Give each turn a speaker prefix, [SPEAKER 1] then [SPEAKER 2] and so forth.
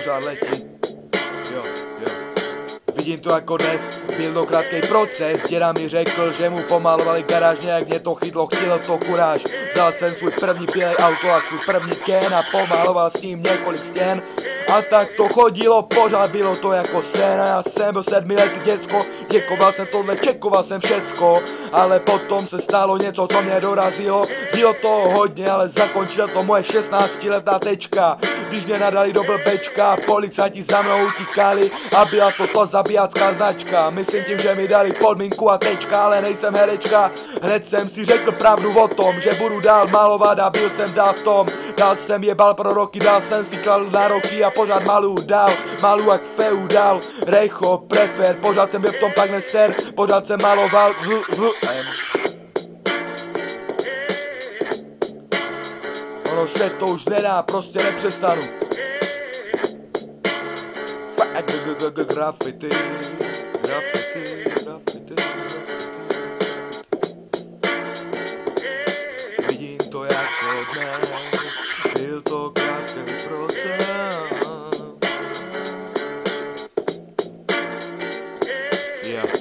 [SPEAKER 1] pořád letí. Jo. Vidím to jako dnes, byl to krátkej proces. Děda mi řekl, že mu pomalovali garáž, nějak mě to chytlo, chtěl to kuráž. Vzal jsem svůj první bílej auto a svůj první ken a pomaloval s ním několik stěn. A tak to chodilo, pořád bylo to jako sen. A já jsem byl 7letý děcko, děkoval jsem tohle, čekoval jsem všecko. Ale potom se stalo něco, co mě dorazilo. Bylo to hodně, ale zakončila to moje 16letá tečka. Když mě nadali do blbečka, policajti za mnou utíkali a byla to zabijácká značka. Myslím tím, že mi dali podmínku a tečka, ale nejsem herečka. Hned jsem si řekl pravdu o tom, že budu dál malovat a byl jsem dál v tom. Dál jsem jebal pro roky, dál jsem si kladl na roky a pořád malu dál, malu jak feudál, recho, prefer, pořád jsem byl v tom tak neser, pořád jsem maloval Ono se to už nedá, prostě nepřestanu. Graffiti. Vidím to jako dnes, byl to krátký proces. Yeah.